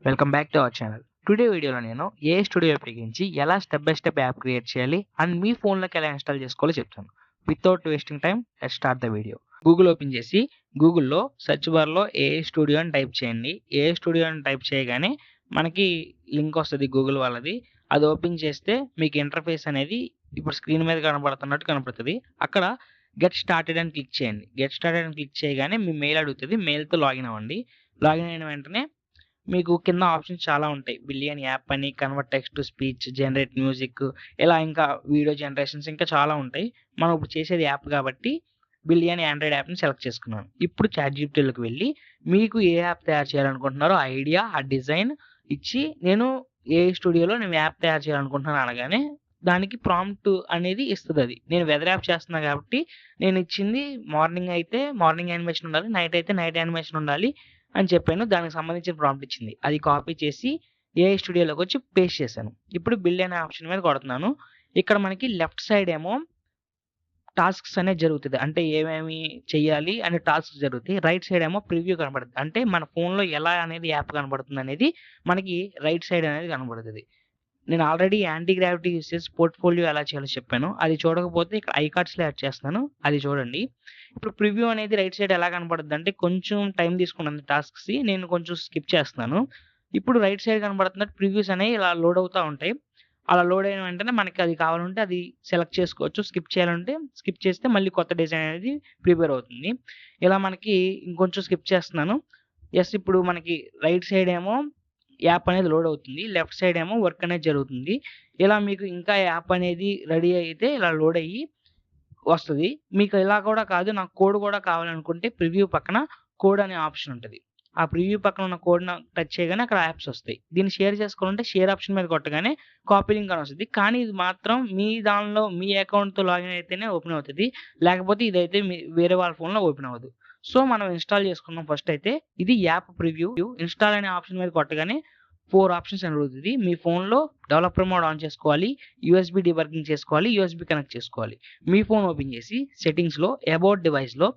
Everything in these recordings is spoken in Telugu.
Welcome back to our channel. Today వీడియోలో నేను ఏఐ స్టూడియో ఉపయోగించి ఎలా step by step app create చేయాలి అండ్ మీ ఫోన్లోకి ఎలా ఇన్స్టాల్ చేసుకోవాలో చెప్తాను. Without wasting time let's start the video. Google open చేసి గూగుల్లో సెర్చ్ బార్లో ఏఐ స్టూడియో అని టైప్ చేయండి. ఏఐ స్టూడియో అని టైప్ చేయగానే మనకి లింక్ వస్తుంది గూగుల్ వాళ్ళది. అది ఓపెన్ చేస్తే మీకు ఇంటర్ఫేస్ అనేది ఇప్పుడు స్క్రీన్ మీద కనబడుతున్నట్టు కనపడుతుంది. అక్కడ గెట్ స్టార్టెడ్ అని క్లిక్ చేయండి. గెట్ స్టార్టెడ్ అని క్లిక్ చేయగానే మీ మెయిల్ అడుగుతుంది. మెయిల్తో లాగిన్ అవ్వండి. లాగిన్ అయిన వెంటనే మీకు కింద ఆప్షన్స్ చాలా ఉంటాయి. బిలియన్ యాప్ అని, convert text to speech, generate music, ఇలా ఇంకా వీడియో జనరేషన్స్ ఇంకా చాలా ఉంటాయి. మనం ఇప్పుడు చేసేది యాప్ కాబట్టి బిలియన్ ఆండ్రాయిడ్ యాప్ని సెలెక్ట్ చేసుకున్నాను. ఇప్పుడు చాట్‌జీపీటీలోకి వెళ్ళి మీకు ఏ యాప్ తయారు చేయాలనుకుంటున్నారో ఐడియా, ఆ డిజైన్ ఇచ్చి నేను ఏఐ స్టూడియోలో నేను యాప్ తయారు చేయాలనుకుంటున్నాను అనగానే దానికి ప్రాంప్ట్ అనేది ఇస్తుంది. అది నేను వెదర్ యాప్ చేస్తున్నా కాబట్టి నేను ఇచ్చింది మార్నింగ్ అయితే మార్నింగ్ యానిమేషన్ ఉండాలి, నైట్ అయితే నైట్ యానిమేషన్ ఉండాలి అని చెప్పాను. దానికి సంబంధించిన ప్రాంప్ట్ ఇచ్చింది. అది కాపీ చేసి ఏఐ స్టూడియోలోకి వచ్చి పేస్ట్ చేశాను. ఇప్పుడు బిల్డ్ అనే ఆప్షన్ మీద కొడుతున్నాను. ఇక్కడ మనకి లెఫ్ట్ సైడ్ ఏమో టాస్క్స్ అనేది జరుగుతుంది. అంటే ఏమేమి చెయ్యాలి అనే టాస్క్స్ జరుగుతాయి. రైట్ సైడ్ ఏమో ప్రివ్యూ కనబడుతుంది. అంటే మన ఫోన్లో ఎలా అనేది యాప్ కనబడుతుంది అనేది మనకి రైట్ సైడ్ అనేది కనబడుతుంది. నేను ఆల్రెడీ యాంటీ గ్రావిటీ యూజ్ చేసి పోర్ట్ఫోలియో ఎలా చేయాలో చెప్పాను. అది చూడకపోతే ఇక్కడ ఐకార్డ్స్లో యాడ్ చేస్తున్నాను, అది చూడండి. ఇప్పుడు ప్రివ్యూ అనేది రైట్ సైడ్ ఎలా కనబడుతుంది అంటే కొంచెం టైం తీసుకుంటుంది టాస్క్స్. నేను కొంచెం స్కిప్ చేస్తున్నాను. ఇప్పుడు రైట్ సైడ్ కనబడుతున్నట్టు ప్రివ్యూస్ అనేవి ఇలా లోడ్ అవుతూ ఉంటాయి. అలా లోడ్ అయిన వెంటనే మనకి అది కావాలంటే అది సెలెక్ట్ చేసుకోవచ్చు. స్కిప్ చేయాలంటే స్కిప్ చేస్తే మళ్ళీ కొత్త డిజైన్ అనేది ప్రిపేర్ అవుతుంది. ఇలా మనకి ఇంకొంచెం స్కిప్ చేస్తున్నాను. ఇప్పుడు మనకి రైట్ సైడ్ ఏమో యాప్ అనేది లోడ్ అవుతుంది. లెఫ్ట్ సైడ్ ఏమో వర్క్ అనేది జరుగుతుంది. ఇలా మీకు ఇంకా యాప్ అనేది రెడీ అయితే ఇలా లోడ్ అయ్యి వస్తది. మీకు ఇలా కూడా కాదు, నాకు కోడ్ కూడా కావాలనుకుంటే ప్రివ్యూ పక్కన కోడ్ అనే ఆప్షన్ ఉంటది. ఆ ప్రివ్యూ పక్కన ఉన్న కోడ్‌ని టచ్ చేయగానే అక్కడ యాప్స్ వస్తాయి. దీన్ని షేర్ చేసుకోవాలంటే షేర్ ఆప్షన్ మీద కొట్టగానే కాపీ లింక్ అని వస్తది. కానీ ఇది మాత్రం మీ దానిలో మీ అకౌంట్‌తో లాగిన్ అయితేనే ఓపెన్ అవుతది. లేకపోతే ఇదైతే వేరే వాళ్ళ ఫోన్‌లో ఓపెన్ అవ్వదు. సో, మనం ఇన్‌స్టాల్ చేసుకుందాం ఫస్ట్ అయితే. ఇది యాప్ ప్రివ్యూ. ఇన్‌స్టాల్ అనే ఆప్షన్ మీద కొట్టగానే 4 ఆప్షన్స్ అని అడుగుతది. మీ ఫోన్‌లో డెవలపర్ మోడ్ ఆన్ చేసుకోవాలి, యూఎస్‌బీ డీబగ్గింగ్ చేసుకోవాలి, యూఎస్‌బీ కనెక్ట్ చేసుకోవాలి. మీ ఫోన్ ఓపెన్ చేసి సెట్టింగ్స్‌లో అబౌట్ డివైస్‌లో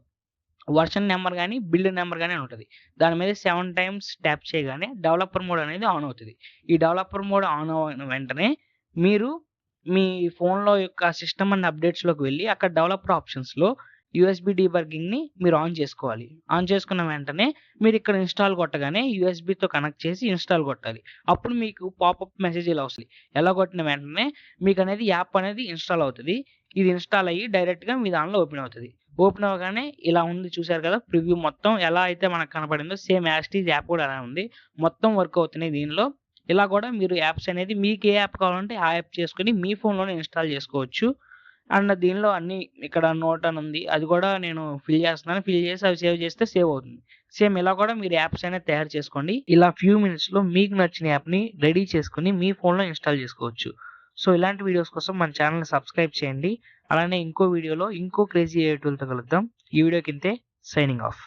వర్షన్ నెంబర్ గాని, బిల్డ్ నెంబర్ గాని అని ఉంటది. దాని మీద 7 టైమ్స్ ట్యాప్ చేయగానే డెవలపర్ మోడ్ అనేది ఆన్ అవుతది. ఈ డెవలపర్ మోడ్ ఆన్ అయిన వెంటనే మీరు మీ ఫోన్‌లో యొక్క సిస్టమ్ అండ్ అప్డేట్స్‌లోకి వెళ్లి అక్కడ డెవలపర్ ఆప్షన్స్‌లో యూఎస్‌బీ డీబగ్గింగ్‌ని మీరు ఆన్ చేసుకోవాలి. ఆన్ చేసుకున్న వెంటనే మీరు ఇక్కడ ఇన్‌స్టాల్ కొట్టగానే యూఎస్‌బీతో కనెక్ట్ చేసి ఇన్‌స్టాల్ కొట్టాలి. అప్పుడు మీకు పాపప్ మెసేజ్ ఇలా వస్తది. ఎలా కొట్టిన వెంటనే మీకనేది యాప్ అనేది ఇన్‌స్టాల్ అవుతది. ఇది ఇన్‌స్టాల్ అయ్యి డైరెక్ట్‌గా మీ దానిలో ఓపెన్ అవుతది. ఓపెన్ అవ్వగానే ఇలా ఉంది చూసారు కదా! ప్రివ్యూ మొత్తం ఎలా అయితే మనకు కనపడిందో same as it is app కూడా అలానే ఉంది. మొత్తం వర్క్ అవుతున్నాయి దీనిలో. ఇలా కూడా మీరు యాప్స్ అనేది మీకు ఏ యాప్ కావాలంటే ఆ యాప్ చేసుకొని మీ ఫోన్‌లోనే ఇన్‌స్టాల్ చేసుకోవచ్చు. అండ్ దీనిలో అన్నీ ఇక్కడ నోట్ అని ఉంది. అది కూడా నేను ఫిల్ చేస్తున్నాను. ఫిల్ చేసి అవి సేవ్ చేస్తే సేవ్ అవుతుంది. సేమ్ ఇలా కూడా మీరు యాప్స్ అనేది తయారు చేసుకోండి. ఇలా ఫ్యూ మినిట్స్‌లో మీకు నచ్చిన యాప్‌ని రెడీ చేసుకొని మీ ఫోన్‌లో ఇన్‌స్టాల్ చేసుకోవచ్చు. సో, ఇలాంటి వీడియోస్ కోసం మన ఛానెల్‌ని సబ్స్క్రైబ్ చేయండి. అలానే ఇంకో వీడియోలో ఇంకో క్రేజీ ఏఐ టూల్‌తో కలుద్దాం. ఈ వీడియోకి ఇంతే. Signing off.